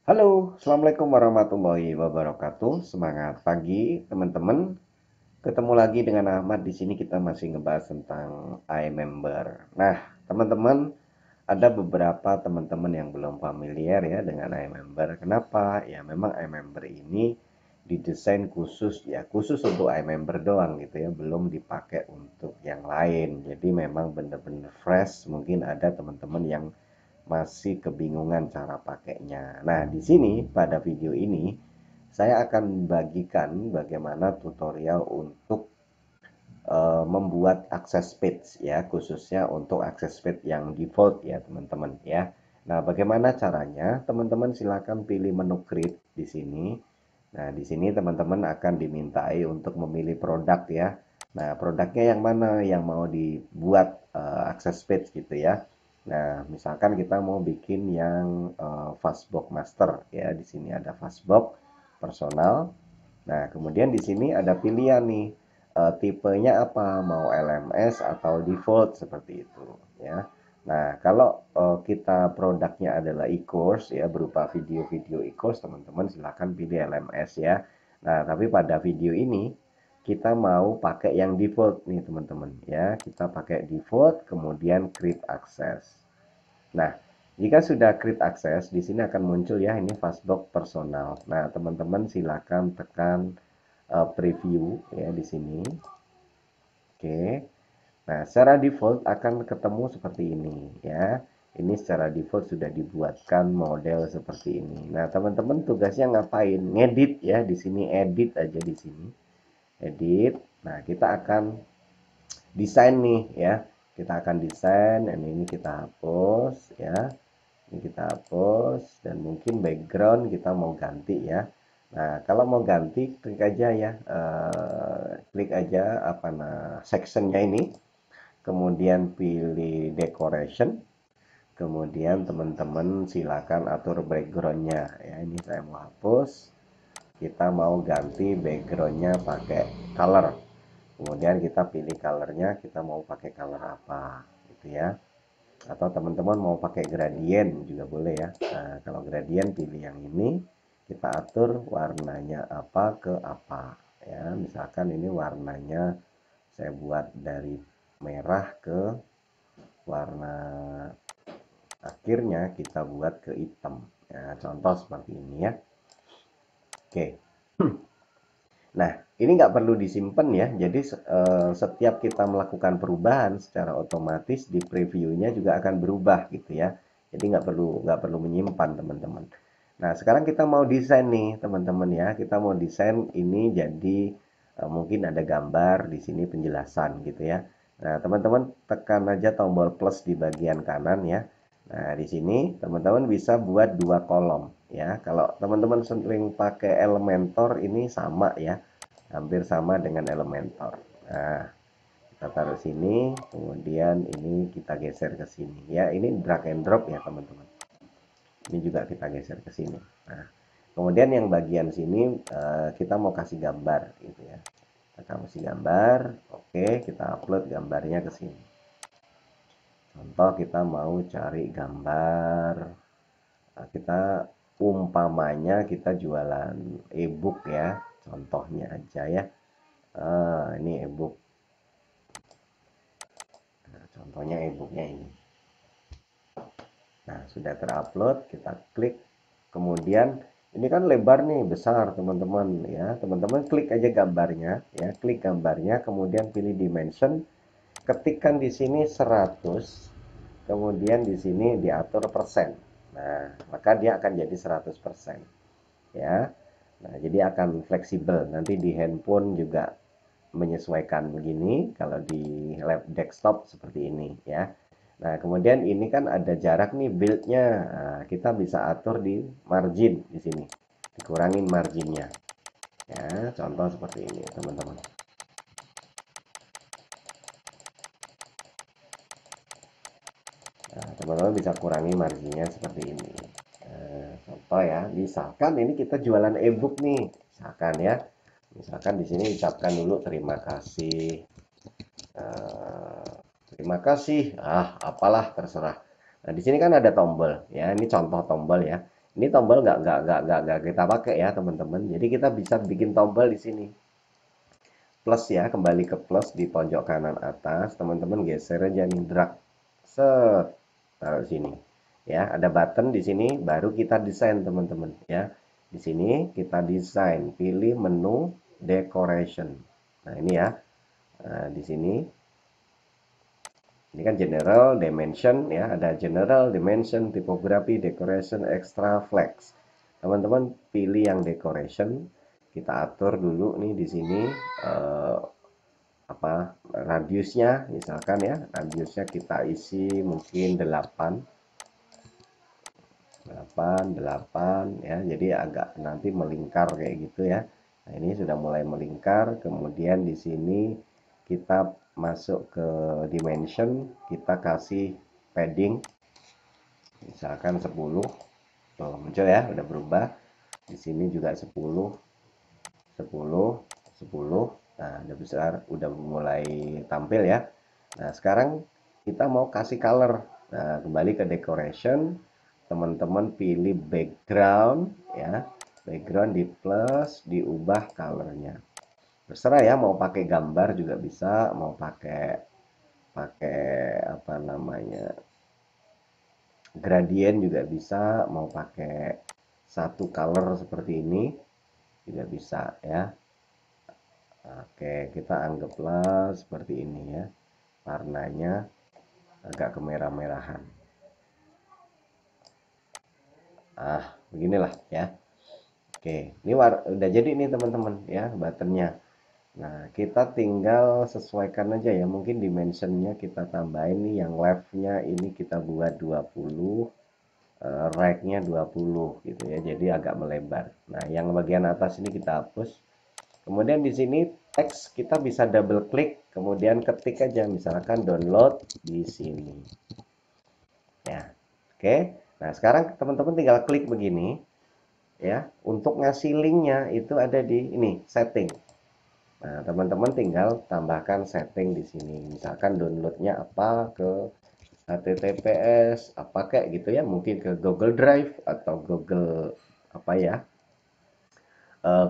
Halo, Assalamualaikum warahmatullahi wabarakatuh. Semangat pagi, teman-teman. Ketemu lagi dengan Ahmad. Di sini kita masih ngebahas tentang iMember. Nah, teman-teman, ada beberapa teman-teman yang belum familiar ya dengan iMember. Kenapa? Ya, memang iMember ini didesain khusus ya, khusus untuk iMember doang gitu ya, belum dipakai untuk yang lain. Jadi memang benar-benar fresh. Mungkin ada teman-teman yang masih kebingungan cara pakainya. Nah, di sini pada video ini saya akan bagikan bagaimana tutorial untuk membuat akses page ya, khususnya untuk akses page yang default ya, teman-teman ya. Nah, bagaimana caranya? Teman-teman silakan pilih menu create di sini. Nah, di sini teman-teman akan dimintai untuk memilih produk ya. Nah, produknya yang mana yang mau dibuat akses page gitu ya. Nah, misalkan kita mau bikin yang Fastbox Master ya. Di sini ada Fastbox personal. Nah, kemudian di sini ada pilihan nih, tipenya apa, mau LMS atau default seperti itu ya. Nah, kalau kita produknya adalah e-course ya, berupa video-video e-course, teman-teman silahkan pilih LMS ya. Nah, tapi pada video ini kita mau pakai yang default nih teman-teman ya. Kita pakai default, kemudian create access. Nah, jika sudah create access, di sini akan muncul ya ini Fastbox personal. Nah, teman-teman silakan tekan preview ya di sini. Oke. Nah, secara default akan ketemu seperti ini ya. Ini secara default sudah dibuatkan model seperti ini. Nah, teman-teman tugasnya ngapain? Ngedit ya di sini, edit aja di sini. Edit. Nah, kita akan desain nih ya. Kita akan desain dan ini kita hapus ya. Ini kita hapus dan mungkin background kita mau ganti ya. Nah, kalau mau ganti klik aja ya, klik aja apa sectionnya ini, kemudian pilih decoration, kemudian teman-teman silakan atur backgroundnya ya. Ini saya mau hapus, kita mau ganti backgroundnya pakai color, kemudian kita pilih colornya, kita mau pakai color apa gitu ya, atau teman-teman mau pakai gradient juga boleh ya. Nah, kalau gradient pilih yang ini, kita atur warnanya apa ke apa ya. Misalkan ini warnanya saya buat dari merah ke warna akhirnya kita buat ke hitam ya, contoh seperti ini ya. Oke. Nah, ini nggak perlu disimpan ya. Jadi setiap kita melakukan perubahan secara otomatis di previewnya juga akan berubah gitu ya. Jadi nggak perlu menyimpan teman-teman. Nah, sekarang kita mau desain nih teman-teman ya. Kita mau desain ini jadi mungkin ada gambar di sini penjelasan gitu ya. Nah, teman-teman tekan aja tombol plus di bagian kanan ya. Nah, di sini teman-teman bisa buat dua kolom ya. Kalau teman-teman sering pakai Elementor ini sama ya, hampir sama dengan Elementor. Nah, kita taruh sini, kemudian ini kita geser ke sini ya. Ini drag and drop ya teman-teman. Ini juga kita geser ke sini. Nah, kemudian yang bagian sini kita mau kasih gambar gitu ya. Kita kasih gambar, oke, kita upload gambarnya ke sini. Contoh kita mau cari gambar, kita umpamanya kita jualan e-book ya, contohnya aja ya. Ini e-book. Nah, contohnya e-booknya ini. Nah, sudah terupload, kita klik. Kemudian ini kan lebar nih, besar teman-teman ya. Teman-teman klik aja gambarnya ya, klik gambarnya, kemudian pilih dimension, ketikkan di sini 100, kemudian di sini diatur persen. Nah, maka dia akan jadi 100% ya. Nah, jadi akan fleksibel. Nanti di handphone juga menyesuaikan begini, kalau di lab desktop seperti ini ya. Nah, kemudian ini kan ada jarak nih build-nya. Nah, kita bisa atur di margin di sini. Dikurangin marginnya. Ya, contoh seperti ini, teman-teman. Nah, teman-teman bisa kurangi marginnya seperti ini. Contoh ya, misalkan ini kita jualan e-book nih. Misalkan ya. Misalkan di sini ucapkan dulu terima kasih. Eh, terima kasih. Apalah terserah. Nah, di sini kan ada tombol ya. Ini contoh tombol ya. Ini tombol nggak kita pakai ya teman-teman. Jadi kita bisa bikin tombol di sini. Plus ya, kembali ke plus di pojok kanan atas, teman-teman geser aja nih, drag. Set, taruh sini. Ya, ada button di sini, baru kita desain teman-teman ya. Di sini kita desain, pilih menu decoration. Nah, ini ya. Nah, di sini ini kan general dimension ya, ada general dimension, typography, decoration, extra flex. Teman-teman pilih yang decoration, kita atur dulu nih di sini apa radiusnya, misalkan ya, radiusnya kita isi mungkin 8 ya, jadi agak nanti melingkar kayak gitu ya. Nah, ini sudah mulai melingkar, kemudian di sini kita masuk ke dimension, kita kasih padding misalkan 10. Tuh, muncul ya, udah berubah. Di sini juga 10, 10, 10. Nah, udah besar, udah mulai tampil ya. Nah, sekarang kita mau kasih color. Nah, kembali ke decoration, teman-teman pilih background ya. Background di plus, diubah colornya. Terserah ya, mau pakai gambar juga bisa, mau pakai pakai apa namanya? Gradient juga bisa, mau pakai satu color seperti ini juga bisa ya. Oke, kita anggaplah seperti ini ya. Warnanya agak kemerah-merahan. Ah, beginilah ya. Oke, ini udah jadi nih teman-teman ya buttonnya. Nah, kita tinggal sesuaikan aja ya. Mungkin dimensionnya kita tambahin nih, yang leftnya ini kita buat 20, right-nya 20 gitu ya. Jadi agak melebar. Nah, yang bagian atas ini kita hapus. Kemudian di sini teks kita bisa double klik, kemudian ketik aja misalkan download di sini. Ya. Oke. Nah, sekarang teman-teman tinggal klik begini ya. Untuk ngasih linknya itu ada di ini, setting. Nah, teman-teman tinggal tambahkan setting di sini. Misalkan downloadnya apa ke HTTPS, apa kayak gitu ya, mungkin ke Google Drive atau Google apa ya,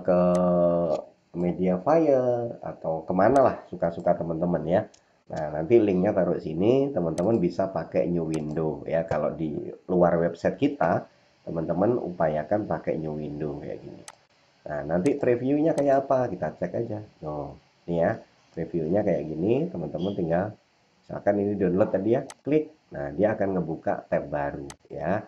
ke media fire atau kemana lah suka-suka teman-teman ya. Nah, nanti linknya taruh sini, teman-teman bisa pakai new window ya. Kalau di luar website kita, teman-teman upayakan pakai new window kayak gini. Nah, nanti previewnya kayak apa? Kita cek aja. Oh, ini ya, previewnya kayak gini, teman-teman tinggal misalkan ini download tadi ya, klik. Nah, dia akan ngebuka tab baru ya.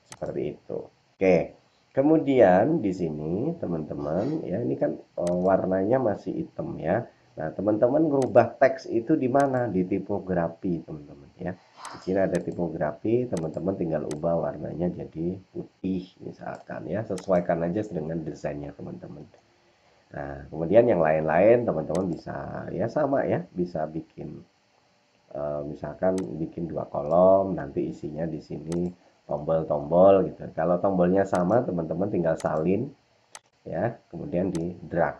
Seperti itu. Oke. Kemudian di sini teman-teman ya, ini kan warnanya masih hitam ya. Nah, teman-teman merubah teks itu di mana? Di tipografi, teman-teman ya. Di sini ada tipografi, teman-teman tinggal ubah warnanya jadi putih misalkan ya. Sesuaikan aja dengan desainnya teman-teman. Nah, kemudian yang lain-lain teman-teman bisa ya sama ya, bisa bikin misalkan bikin 2 kolom, nanti isinya di sini tombol-tombol gitu. Kalau tombolnya sama, teman-teman tinggal salin ya, kemudian di drag.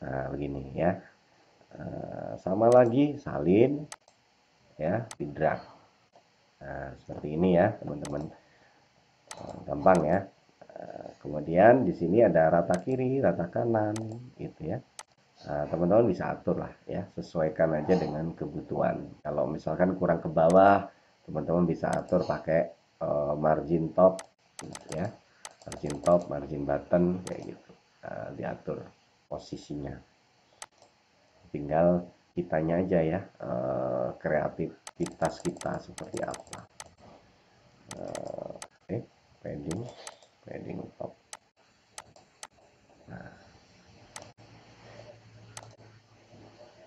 Nah, begini ya. Sama lagi salin ya, di drag. Nah, seperti ini ya, teman-teman. Gampang ya. Kemudian di sini ada rata kiri, rata kanan gitu ya. Nah, teman-teman bisa atur lah ya, sesuaikan aja dengan kebutuhan. Kalau misalkan kurang ke bawah, teman-teman bisa atur pakai margin top ya, margin top, margin button kayak gitu. Nah, diatur posisinya. Tinggal kitanya aja ya, kreativitas kita seperti apa. Oke, padding, padding top.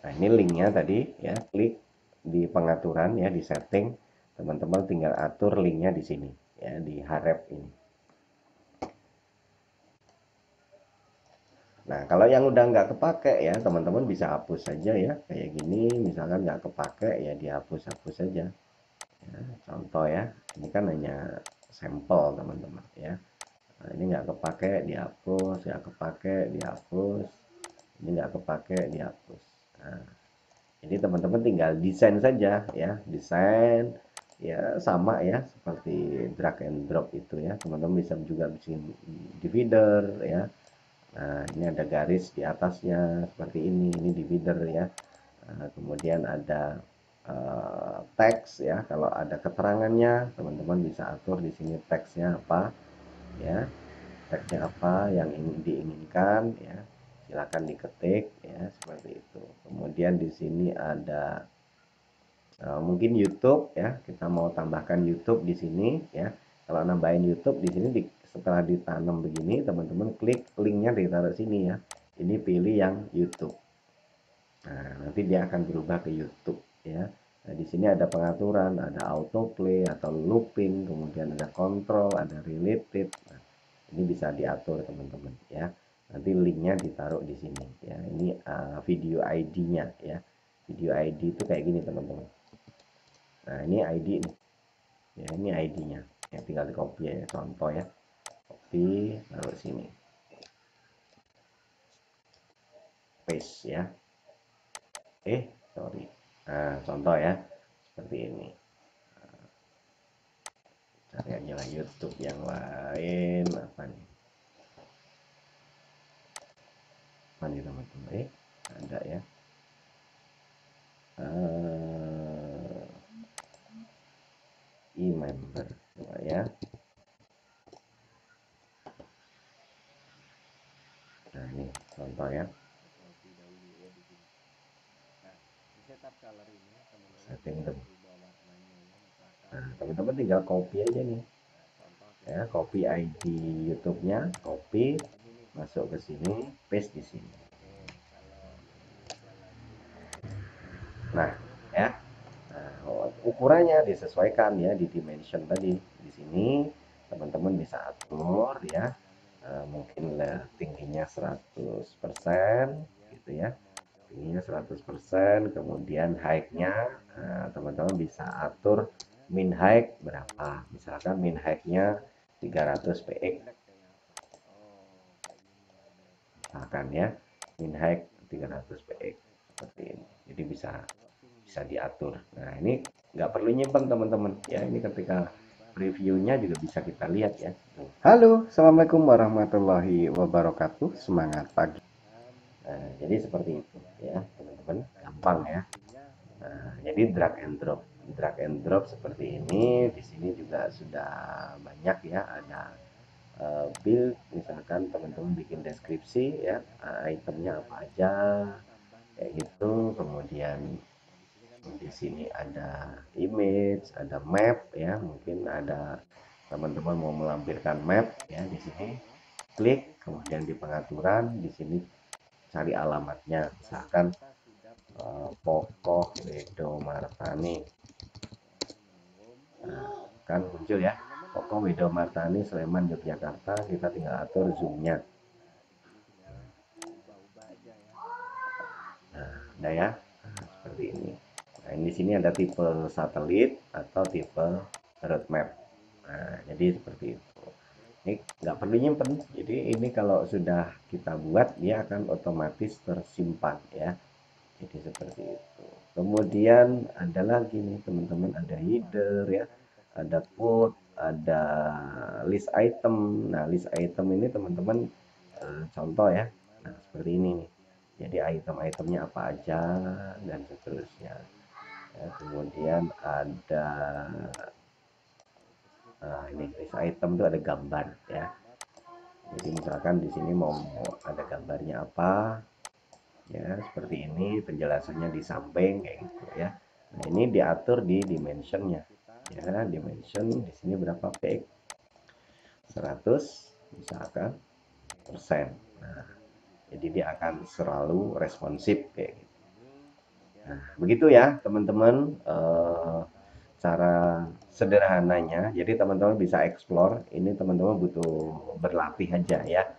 Nah, ini linknya tadi ya, klik di pengaturan ya, di setting. Teman-teman tinggal atur linknya di sini ya, di href ini. Nah, kalau yang udah nggak kepake ya, teman-teman bisa hapus saja ya, kayak gini. Misalkan nggak kepake ya, dihapus-hapus saja. Ya, contoh ya, ini kan hanya sampel teman-teman ya. Nah, ini nggak kepake, dihapus, nggak kepake, dihapus. Ini nggak kepake, dihapus. Nah, jadi teman-teman tinggal desain saja ya, desain ya sama ya seperti drag and drop itu ya, teman-teman bisa juga bikin divider ya. Nah, ini ada garis di atasnya seperti ini divider ya. Kemudian ada teks ya, kalau ada keterangannya teman-teman bisa atur di sini teksnya apa ya, teksnya apa yang ingin diinginkan ya, silakan diketik ya seperti itu. Kemudian di sini ada mungkin YouTube ya, kita mau tambahkan YouTube di sini ya. Kalau nambahin YouTube di sini setelah ditanam begini teman-teman klik linknya ditaruh sini ya, ini pilih yang YouTube. Nah, nanti dia akan berubah ke YouTube ya. Nah, di sini ada pengaturan, ada autoplay atau looping, kemudian ada control, ada related. Nah, ini bisa diatur teman-teman ya. Nanti linknya ditaruh di sini ya. Ini video ID-nya ya. Video ID itu kayak gini teman-teman. Nah, ini ID nih. Ya, ini ID-nya. Ya, tinggal di copy ya, contoh ya. Copy, taruh sini. Paste ya. Sorry. Nah, contoh ya. Seperti ini. Cari aja lah YouTube yang lain apa nih? Apa nih teman-teman? Ada ya. E-member ya. Nah, ini contoh ya. Setting the. Nah, teman-teman tinggal copy aja nih. Ya, copy ID YouTube-nya, copy, masuk ke sini, paste di sini. Nah, ya. Nah, ukurannya disesuaikan ya di dimension tadi. Di sini teman-teman bisa atur ya. Mungkin tingginya 100% gitu ya. Tingginya 100%, kemudian height-nya teman-teman bisa atur min height berapa. Misalkan min height-nya 300 px. Misalkan ya, min height 300 px seperti ini. Jadi bisa bisa diatur. Nah, ini nggak perlu nyimpen teman-teman ya, ini ketika previewnya juga bisa kita lihat ya. Halo, assalamualaikum warahmatullahi wabarakatuh, semangat pagi. Nah, jadi seperti itu ya teman-teman, gampang ya. Nah, jadi drag and drop seperti ini. Di sini juga sudah banyak ya, ada build, misalkan teman-teman bikin deskripsi ya, itemnya apa aja kayak gitu. Kemudian di sini ada image, ada map ya, mungkin ada teman-teman mau melampirkan map ya, di sini klik, kemudian di pengaturan di sini cari alamatnya, misalkan Pokoh Wedo Martani. Nah, kan muncul ya, Pokoh Wedo Martani Sleman Yogyakarta. Kita tinggal atur zoomnya. Nah, udah ya, nah, seperti ini. Nah, di sini ada tipe satelit atau tipe roadmap. Nah, jadi seperti itu. Ini nggak perlu nyimpen. Jadi ini kalau sudah kita buat, dia akan otomatis tersimpan ya. Jadi seperti itu. Kemudian ada lagi nih teman-teman, ada header ya, ada put, ada list item. Nah, list item ini teman-teman contoh ya. Nah, seperti ini nih. Jadi item-itemnya apa aja dan seterusnya. Ya, kemudian ada ini list item itu ada gambar ya. Jadi misalkan di sini mau ada gambarnya apa, ya seperti ini penjelasannya di samping kayak gitu ya. Nah, ini diatur di dimensionnya ya, dimension di sini berapa px, 100 misalkan persen. Nah, jadi dia akan selalu responsif kayak gitu. Nah, begitu ya teman-teman, cara sederhananya. Jadi teman-teman bisa explore, ini teman-teman butuh berlatih aja ya.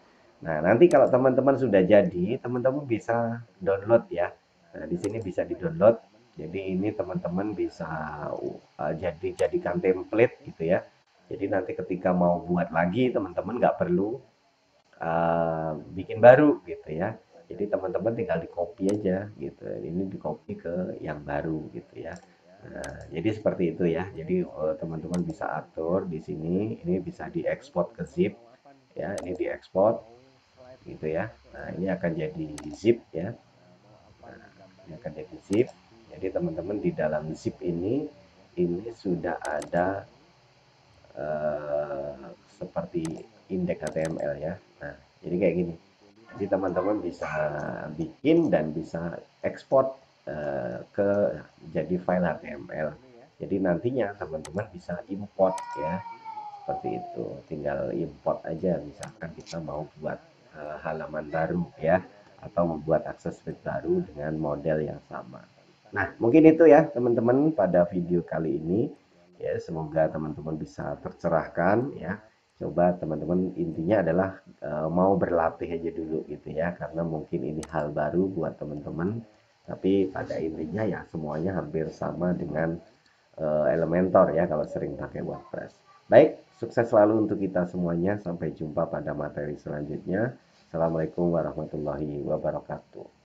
Nah, nanti kalau teman-teman sudah jadi, teman-teman bisa download ya. Nah, di sini bisa di-download. Jadi ini teman-teman bisa jadikan template gitu ya. Jadi nanti ketika mau buat lagi, teman-teman nggak perlu bikin baru gitu ya. Jadi teman-teman tinggal di copy aja gitu. Ini di copy ke yang baru gitu ya. Nah, jadi seperti itu ya. Jadi teman-teman bisa atur di sini. Ini bisa diekspor ke zip ya. Ini diekspor gitu ya. Nah, ini akan jadi zip ya. Nah, ini akan jadi zip. Jadi teman-teman di dalam zip ini sudah ada seperti indeks HTML ya. Nah, jadi kayak gini. Jadi teman-teman bisa bikin dan bisa ekspor ke jadi file HTML. Jadi nantinya teman-teman bisa import ya, seperti itu. Tinggal import aja, misalkan kita mau buat halaman baru ya, atau membuat akses feed baru dengan model yang sama. Nah, mungkin itu ya teman-teman pada video kali ini. Ya, semoga teman-teman bisa tercerahkan ya. Coba teman-teman, intinya adalah mau berlatih aja dulu gitu ya, karena mungkin ini hal baru buat teman-teman. Tapi pada intinya ya semuanya hampir sama dengan Elementor ya kalau sering pakai WordPress. Baik, sukses selalu untuk kita semuanya. Sampai jumpa pada materi selanjutnya. Assalamualaikum warahmatullahi wabarakatuh.